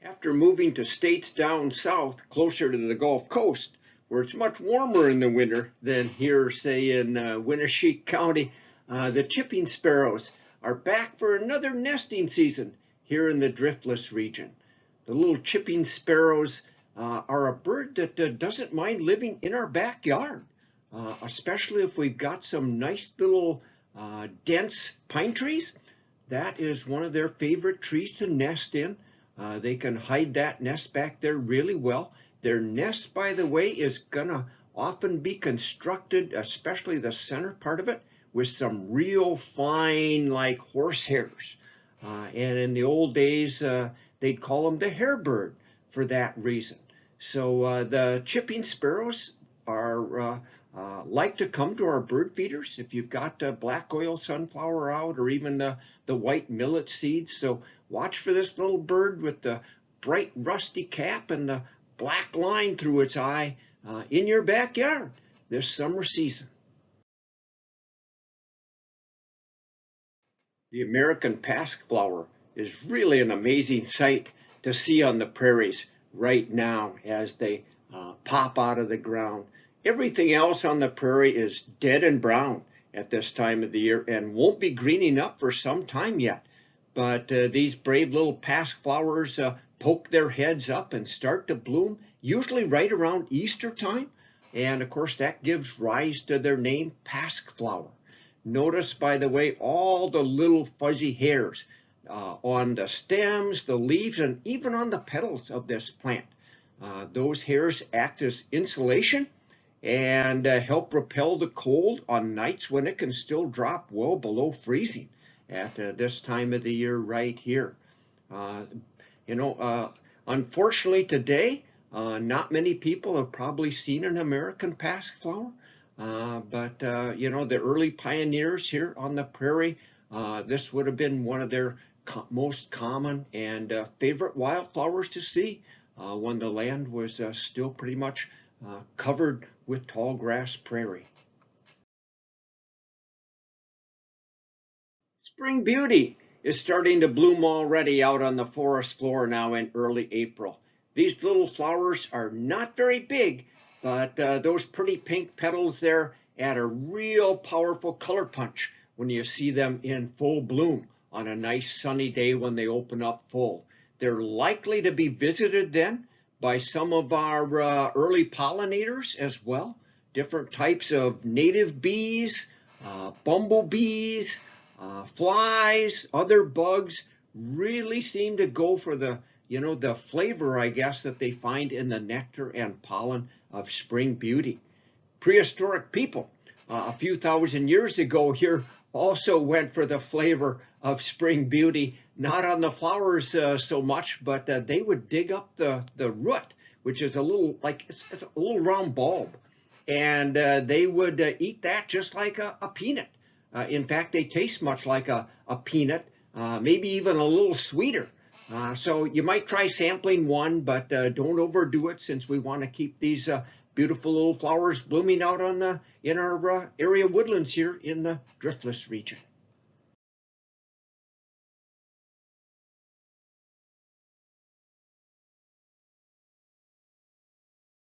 After moving to states down south, closer to the Gulf Coast, where it's much warmer in the winter than here, say, in Winneshiek County, the chipping sparrows are back for another nesting season here in the driftless region. The little chipping sparrows are a bird that doesn't mind living in our backyard, especially if we've got some nice little dense pine trees. That is one of their favorite trees to nest in. They can hide that nest back there really well. Their nest, by the way, is gonna often be constructed, especially the center part of it, with some real fine, like horse-hairs. And in the old days, they'd call them the hairbird for that reason. So the chipping sparrows are like to come to our bird feeders if you've got black oil sunflower out, or even the white millet seeds. So watch for this little bird with the bright rusty cap and the black line through its eye in your backyard this summer season. The American pasque flower is really an amazing sight to see on the prairies right now as they pop out of the ground. Everything else on the prairie is dead and brown at this time of the year and won't be greening up for some time yet. But these brave little pasque flowers poke their heads up and start to bloom, usually right around Easter time. And of course, that gives rise to their name, pasque flower. Notice, by the way, all the little fuzzy hairs on the stems, the leaves, and even on the petals of this plant. Those hairs act as insulation and help repel the cold on nights when it can still drop well below freezing at this time of the year right here. Unfortunately today, not many people have probably seen an American pasque flower, but the early pioneers here on the prairie, this would have been one of their most common and favorite wildflowers to see when the land was still pretty much covered with tall grass prairie. Spring beauty is starting to bloom already out on the forest floor now in early April. These little flowers are not very big, but those pretty pink petals there add a real powerful color punch when you see them in full bloom on a nice sunny day when they open up full. They're likely to be visited then by some of our early pollinators as well. Different types of native bees, bumblebees, flies, other bugs really seem to go for the flavor, I guess, that they find in the nectar and pollen of spring beauty. Prehistoric people a few thousand years ago here also went for the flavor of spring beauty, not on the flowers so much, but they would dig up the root, which is a little it's a little round bulb, and they would eat that just like a peanut. In fact, they taste much like a peanut, maybe even a little sweeter. So you might try sampling one, but don't overdo it, since we want to keep these beautiful little flowers blooming out in our area woodlands here in the driftless region.